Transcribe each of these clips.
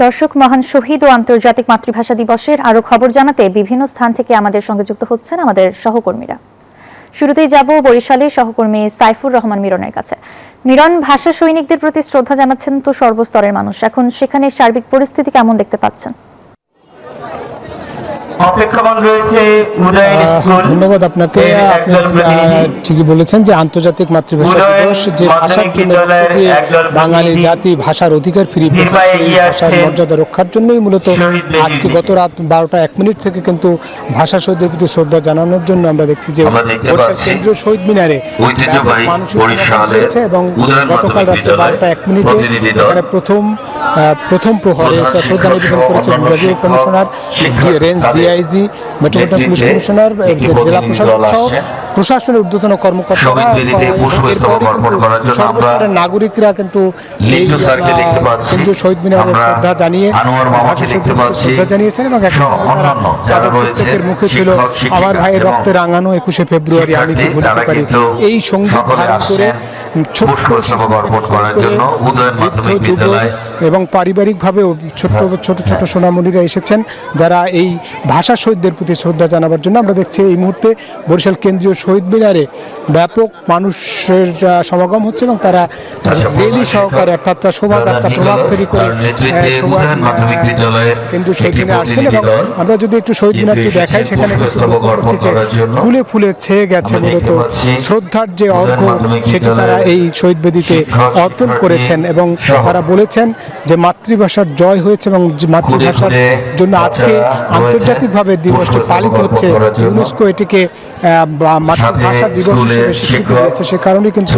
দর্শক, মহান শহীদ ও আন্তর্জাতিক মাতৃভাষা দিবসের আরো খবর জানাতে বিভিন্ন স্থান থেকে আমাদের সঙ্গে যুক্ত হচ্ছেন আমাদের সহকর্মীরা। শুরুতেই যাব বরিশালের সহকর্মী সাইফুর রহমান মিরনের কাছে। মিরন, ভাষা সৈনিকদের প্রতি শ্রদ্ধা জানাচ্ছেন তো সর্বস্তরের মানুষ, এখন সেখানে সার্বিক পরিস্থিতি কেমন দেখতে পাচ্ছেন? ধন্যবাদ আপনাকে। ঠিকই বলেছেন যে আন্তর্জাতিক মাতৃভাষা দিবস, যে ভাষার জন্য বাঙালি জাতি ভাষার অধিকার ফিরিয়ে পেয়েছে, এই ভাষার মর্যাদা রক্ষার জন্যই মূলত আজকে গত রাত 12:01 থেকে কিন্তু ভাষা শহীদদের প্রতি শ্রদ্ধা জানানোর জন্য আমরা দেখছি যে কেন্দ্রীয় শহীদ মিনারে মানুষ রয়েছে এবং গতকাল রাত 12:01 এখানে প্রথম প্রহরে শ্রদ্ধা নিবেদন করেছে বিভাগীয় commissioner, range DIG, metropolitan police commissioner, জেলা প্রশাসক সহ প্রশাসনের ঊর্ধ্বতন কর্মকর্তারা, সর্বস্তরের নাগরিকরা কিন্তু কেন্দ্রীয় শহীদ মিনারে শ্রদ্ধা জানিয়ে ভাষা শহীদদের শ্রদ্ধা জানিয়েছেন এবং তাদের প্রত্যেকের মুখে ছিল আমার ভাইয়ের রক্তে রাঙানো 21শে ফেব্রুয়ারি আমি কি ভুলতে পারি। এই সঙ্গীত ধারণ করে এবং পারিবারিকভাবেও ছোট ছোট সোনামণিরা এসেছেন যারা এই ভাষা শহীদদের প্রতি শ্রদ্ধা জানাবার জন্য। আমরা দেখছি এই মুহূর্তে বরিশাল কেন্দ্রীয় শহীদ মিনারে ব্যাপক মানুষের সমাগম হচ্ছে এবং তারা রেলি সহকারে অর্থাৎ শোভাযাত্রা প্রভাব ফেরি করে কেন্দ্রীয় শহীদ মিনারে আসছেন। এবং আমরা যদি একটু শহীদ মিনারটি দেখাই, সেখানে ফুলে ফুলে ছেয়ে গেছে মূলত শ্রদ্ধার যে অর্ঘ্য সেটি তারা এই শহীদ বেদিতে অর্পণ করেছেন এবং তারা বলেছেন যে মাতৃভাষার জয় হয়েছে এবং মাতৃভাষার জন্য আজকে আন্তর্জাতিকভাবে দিবসটি পালিত হচ্ছে। ইউনেস্কো এটিকে মাতৃভাষা দিবস হিসেবে স্বীকৃতি দিয়েছে, সে কারণে কিন্তু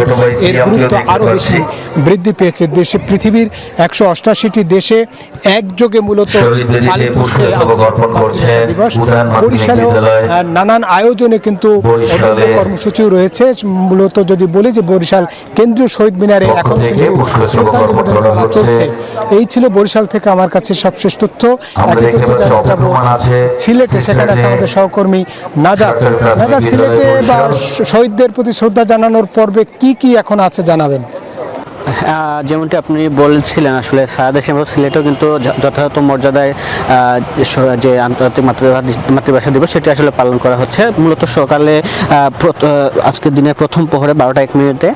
এর গুরুত্ব আরো বেশি বৃদ্ধি পেয়েছে। দেশে পৃথিবীর 188টি দেশে একযোগে মূলত পালিত হচ্ছে দিবস। বরিশালেও নানান আয়োজনে কিন্তু কর্মসূচিও রয়েছে। মূলত যদি বলি যে বরিশাল কেন্দ্রীয় শহীদ মিনারে এখন শ্রদ্ধা নিবেদন করা চলছে। এই ছিল বরিশাল থেকে আমার কাছে সবশেষ তথ্য। একই তথ্য জানাবো সিলেটে, সেখানে আছে আমাদের সহকর্মী নাজাত। সিলেটে বা শহীদদের প্রতি শ্রদ্ধা জানানোর পর্বে কি কি এখন আছে জানাবেন? যেমনটি আপনি বলছিলেন, আসলে সারা দেশে সিলেটেও কিন্তু যথাযথ মর্যাদায় যে আন্তর্জাতিক মাতৃভাষা দিবস সেটি আসলে পালন করা হচ্ছে। মূলত সকালে আজকের দিনে প্রথম প্রহরে 12:01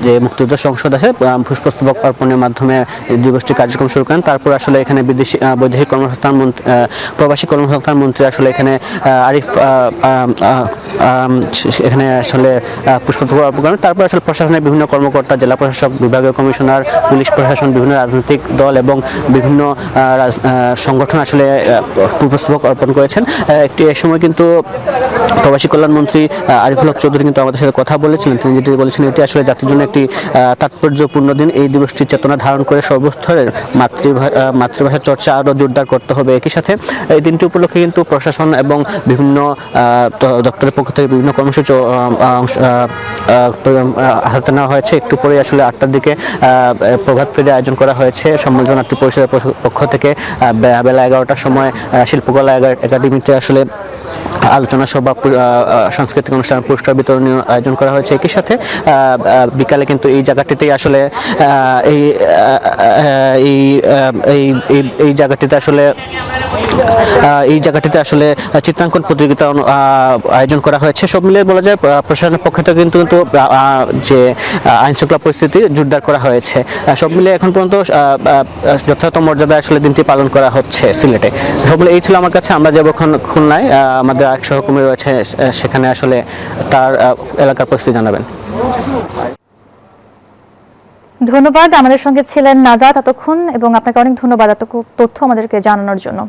যে মুক্তিযুদ্ধ সংসদ আছে পুষ্পস্তবক অর্পণের মাধ্যমে দিবসটি কার্যক্রম শুরু করেন। তারপর আসলে এখানে বৈদেশিক কর্মসংস্থান মন্ত্রী, প্রবাসী কর্মসংস্থান মন্ত্রী আসলে এখানে আরিফ এখানে আসলে পুষ্পস্তবক অর্পণ করেন। তারপর আসলে প্রশাসনের বিভিন্ন কর্মকর্তা, জেলা প্রশাসক, বিভাগীয় কমিশনার, পুলিশ প্রশাসন, বিভিন্ন রাজনৈতিক দল এবং বিভিন্ন সংগঠন আসলে পুষ্পস্তবক অর্পণ করেছেন। এ সময় কিন্তু প্রবাসী কল্যাণ মন্ত্রী আরিফুল হক চৌধুরী কিন্তু আমাদের সাথে কথা বলেছিলেন। তিনি যেটি বলেছেন, এটি আসলে জাতির জন্য একটি তাৎপর্যপূর্ণ দিন। এই দিবসটির চেতনা ধারণ করে সর্বস্তরের মাতৃভাষার চর্চা আরও জোরদার করতে হবে। একই সাথে এই দিনটি উপলক্ষে কিন্তু প্রশাসন এবং বিভিন্ন দপ্তরের পক্ষ থেকে বিভিন্ন কর্মসূচি হাতে নেওয়া হয়েছে। একটু পরে আসলে 8টার দিকে প্রভাত ফেরি আয়োজন করা হয়েছে সম্মিলিত নাট্য পরিষদের পক্ষ থেকে। বেলা 11টার সময় শিল্পকলা একাডেমিতে আসলে আলোচনা সভা, সাংস্কৃতিক অনুষ্ঠান, পুরস্কার বিতরণী আয়োজন করা হয়েছে। একই সাথে বিকালে কিন্তু এই জায়গাটিতেই আসলে এই জায়গাটিতে আসলে চিত্রাঙ্কন প্রতিযোগিতা আয়োজন করা হয়েছে। সব মিলিয়ে বলা যায় প্রশাসনের পক্ষ থেকে কিন্তু যে আইন শৃঙ্খলা পরিস্থিতি জোরদার করা হয়েছে। সব মিলিয়ে এখন পর্যন্ত যথাযথ মর্যাদায় আসলে দিনটি পালন করা হচ্ছে সিলেটে। সব মিলিয়ে এই ছিল আমার কাছে। আমরা যাবো এখন খুলনায়, আমাদের এক সহকর্মী রয়েছে সেখানে, আসলে তার এলাকার পরিস্থিতি জানাবেন। ধন্যবাদ, আমাদের সঙ্গে ছিলেন নাজাত এতক্ষণ, এবং আপনাকে অনেক ধন্যবাদ এত তথ্য আমাদেরকে জানানোর জন্য।